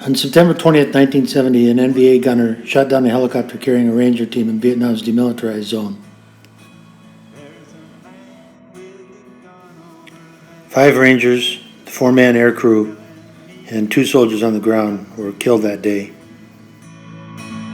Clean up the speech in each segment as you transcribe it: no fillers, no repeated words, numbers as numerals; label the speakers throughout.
Speaker 1: On September 20th, 1970, an NVA gunner shot down a helicopter carrying a ranger team in Vietnam's demilitarized zone. 5 Rangers, the 4-man air crew, and 2 soldiers on the ground were killed that day.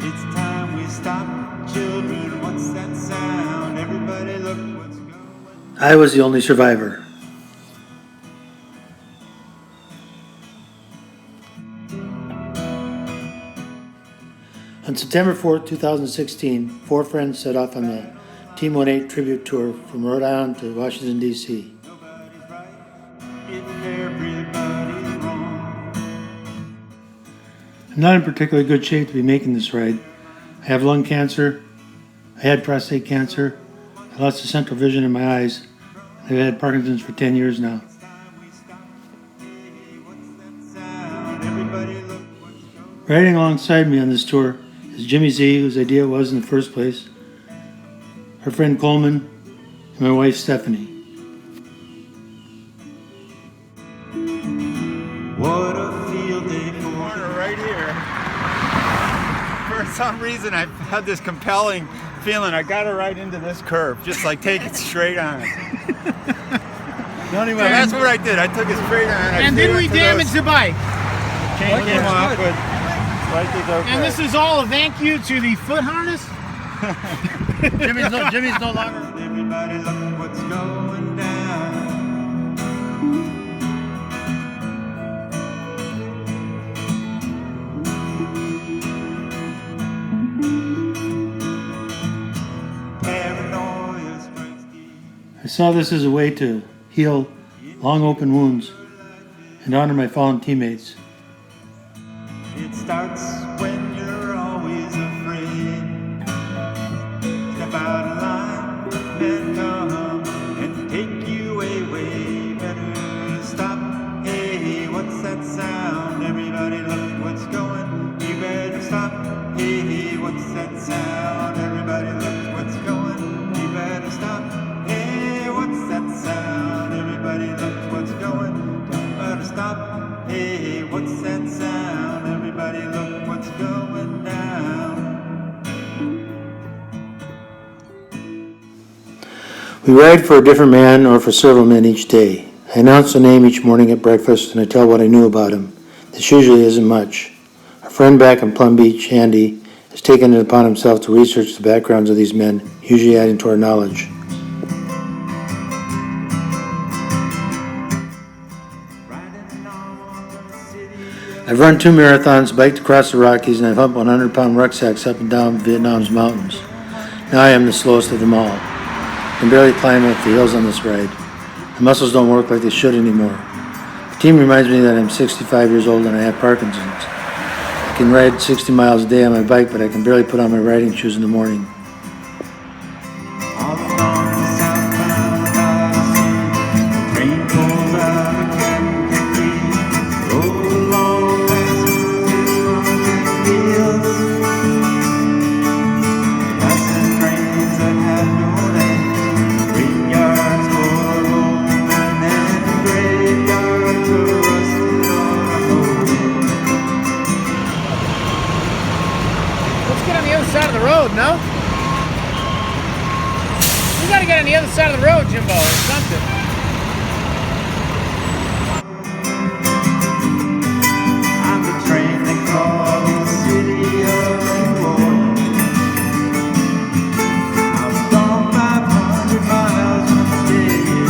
Speaker 2: It's time we stop, children. What's that sound? Everybody look what's going.
Speaker 1: I was the only survivor. On September 4th, 2016, 4 friends set off on the Team 1-8 tribute tour from Rhode Island to Washington, D.C.
Speaker 2: Nobody's right if everybody's wrong.
Speaker 1: I'm not in particularly good shape to be making this ride. I have lung cancer, I had prostate cancer, I lost the central vision in my eyes, I've had Parkinson's for 10 years now. Riding alongside me on this tour is Jimmy Z, whose idea it was in the first place, her friend Coleman, and my wife Stephanie.
Speaker 2: What a field day for corner right here. For some reason, I've had this compelling feeling I gotta ride into this curve, just like take it straight on. So that's what I did. I took it straight on.
Speaker 3: And did we damage the bike?
Speaker 2: Chain came off, but bike is okay.
Speaker 3: And this is all a thank you to the foot harness?
Speaker 1: Jimmy's no longer.
Speaker 2: Everybody look what's going down. Paranoia strikes deep.
Speaker 1: I saw this as a way to heal long open wounds and honor my fallen teammates.
Speaker 2: It starts when you're always afraid. Step out of line and come and take you away. Better stop. Hey, what's that sound? Everybody look what's going. You better stop. Hey, what's that sound? Everybody look what's going. You better stop. Hey, what's that sound? Everybody look what's going. You better stop. Hey, what's that sound? Everybody look what's going down.
Speaker 1: We ride for a different man or for several men each day. I announce a name each morning at breakfast and I tell what I knew about him. This usually isn't much. Our friend back in Plum Beach, Andy, has taken it upon himself to research the backgrounds of these men, usually adding to our knowledge. I've run 2 marathons, biked across the Rockies, and I've humped 100-pound rucksacks up and down Vietnam's mountains. Now I am the slowest of them all. I can barely climb up the hills on this ride. My muscles don't work like they should anymore. The team reminds me that I'm 65 years old and I have Parkinson's. I can ride 60 miles a day on my bike, but I can barely put on my riding shoes in the morning.
Speaker 2: All along the southbound Odyssey, train pulls out of Kankakee, roll along past Moses farms and fields, passing trains that have no names, graveyards full of old men and graveyards of rusted automobiles.
Speaker 3: Let's get on the other side of the road, no? We gotta get on the other side of the road, Jimbo, or something.
Speaker 2: I'm the train they call the city of New Orleans. I've gone 500 miles from here.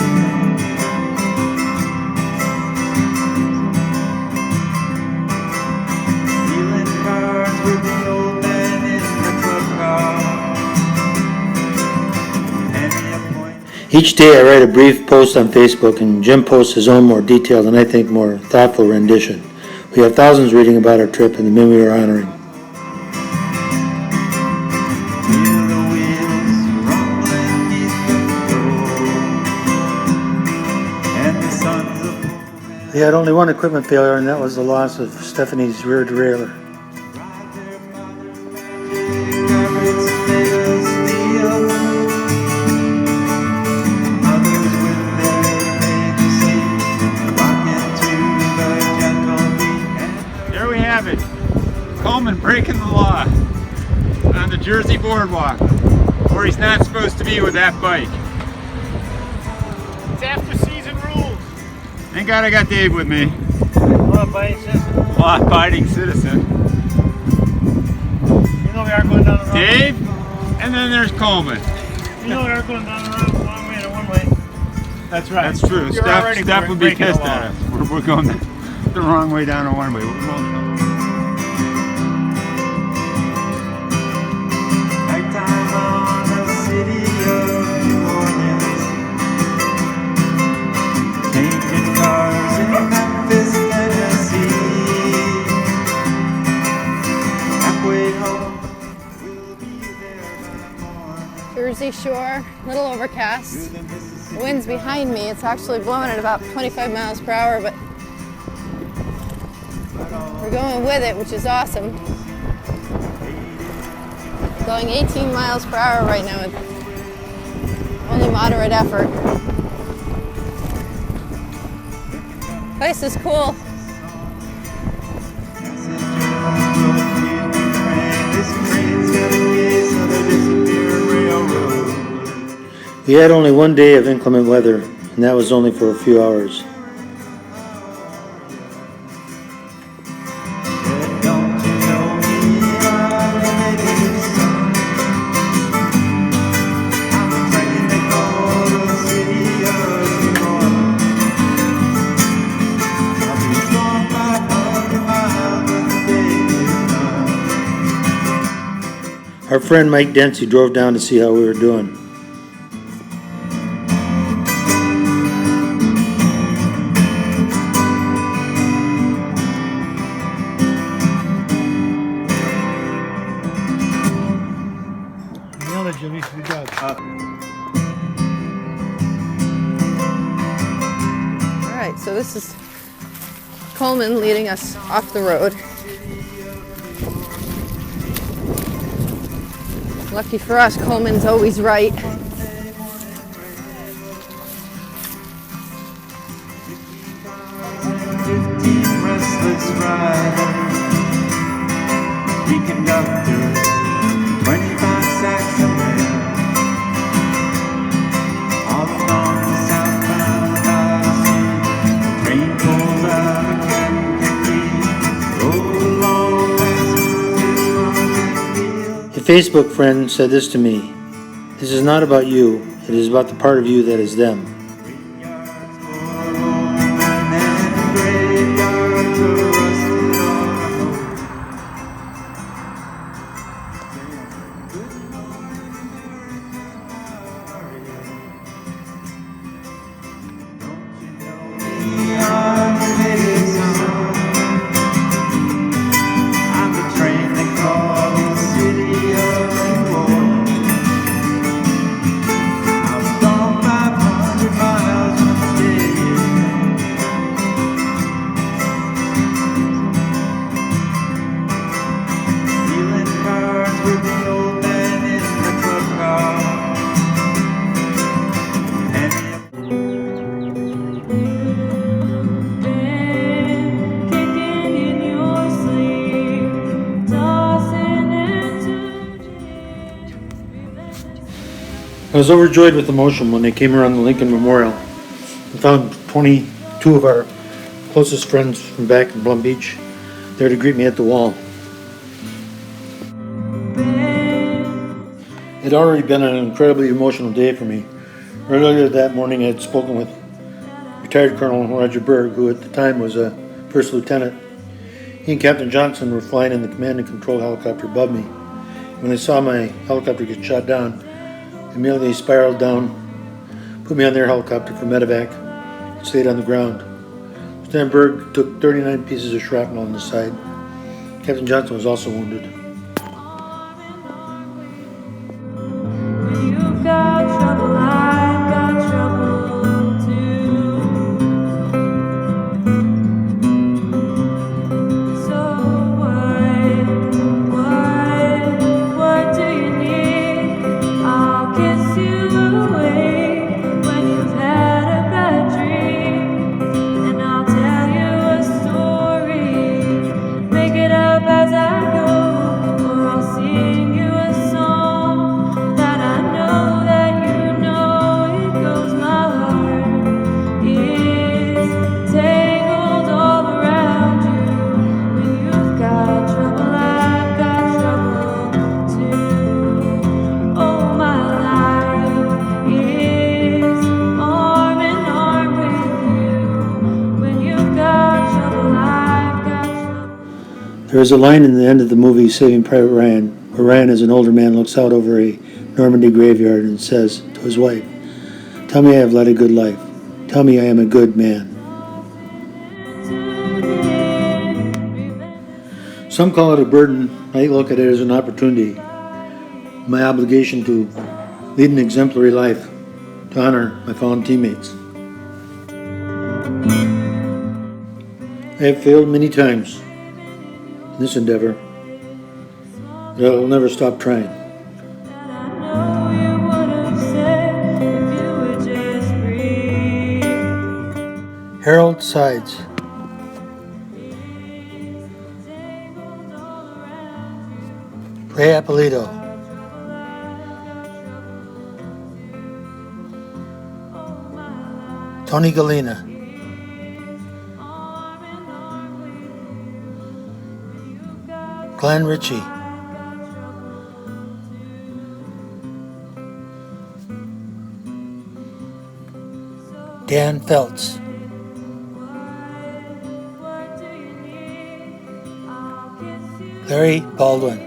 Speaker 2: Dealing cards with the old man in the club car. Penny a point.
Speaker 1: Each day I write a brief post on Facebook, and Jim posts his own more detailed and I think more thoughtful rendition. We have thousands reading about our trip and the men we were honoring.
Speaker 2: Hear the wheels rumbling neath the road, and the sons of men
Speaker 1: We had only one equipment failure, and that was the loss of Stephanie's rear derailleur.
Speaker 2: ride their father's magic carrots made of steel. Mothers with their baby sleep, rocking to the Jersey Boardwalk, where he's not supposed to be with that bike.
Speaker 3: It's after season rules.
Speaker 2: Thank God I got Dave with me.
Speaker 3: Law-abiding citizen.
Speaker 2: Law-abiding citizen.
Speaker 3: You know we are going down the wrong way.
Speaker 2: Dave, and then there's Coleman.
Speaker 3: You know we are going down the wrong way and one way. That's right.
Speaker 2: That's true.
Speaker 3: You're already
Speaker 2: Steph would be
Speaker 3: breaking the
Speaker 2: pissed
Speaker 3: law.
Speaker 2: at us. We're going the wrong way down a one way.
Speaker 4: Nighttime on the city of New Orleans, painted cars in Memphis, Tennessee. Halfway home, we'll be there by morning.
Speaker 5: Jersey Shore, little overcast.
Speaker 4: The Mississippi
Speaker 5: The wind's behind me. It's actually blowing at about 25 miles per hour, but we're going with it, which is awesome. Going 18 miles per hour right now with only moderate effort. Place is cool.
Speaker 4: This train's got a case of the disappeared railroad.
Speaker 1: We had only one day of inclement weather, and that was only for a few hours.
Speaker 4: Don't you know me? I'm the native son. I'm the train they call the city of New Orleans. I'll be gone 500 miles when the day is done.
Speaker 1: Our friend Mike Dempsey drove down to see how we were doing.
Speaker 3: Nailed it, Jimmy. Good job.
Speaker 5: All right, so this is Coleman leading us off the road. Lucky for us, Coleman's always right.
Speaker 4: 15 restless riders, 3 conductors, 25 sacks of mail. All along the southbound Odyssey, the train pulls out of Kankakee, rolls along past Moses,
Speaker 1: A Facebook friend said this to me: "This is not about you, it is about the part of you that is them."
Speaker 4: I'm the train they call the city of New Orleans. I was gone 500 miles from the day. Dealing cards with the old man in the club car. And
Speaker 1: I was overjoyed with emotion when they came around the Lincoln Memorial and found 22 of our closest friends from back in Plum Beach there to greet me at the wall. It had already been an incredibly emotional day for me. Earlier that morning I had spoken with retired Colonel Roger Berg, who at the time was a first lieutenant. He and Captain Johnson were flying in the command and control helicopter above me. When they saw my helicopter get shot down, immediately spiraled down, put me on their helicopter for medevac, and stayed on the ground. Lieutenant Berg took 39 pieces of shrapnel on the side. Captain Johnson was also wounded.
Speaker 6: You've got trouble, I've got trouble too. So what do you need? I'll kiss you away when you've had a bad dream, and I'll tell you a story, make it up as I go.
Speaker 1: There is a line in the end of the movie Saving Private Ryan, where Ryan, as an older man, looks out over a Normandy graveyard and says to his wife, "Tell me I have led a good life. Tell me I am a good man." Some call it a burden. I look at it as an opportunity. My obligation to lead an exemplary life, to honor my fallen teammates. I have failed many times in this endeavor, but I will never stop trying. Harold Sides. Ray Apolito. Tony Galena. Glenn Ritchie. Dan Feltz. Larry Baldwin.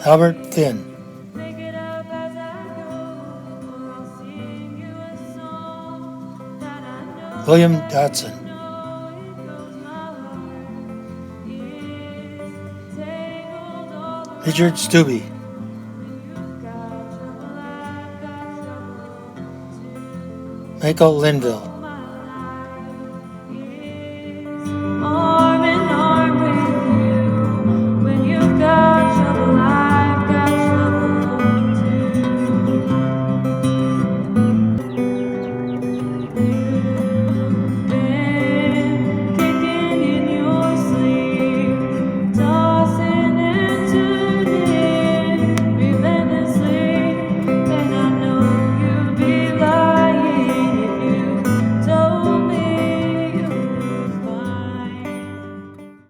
Speaker 1: Albert Finn. William Dotson. Richard Stubbe. Michael Linville.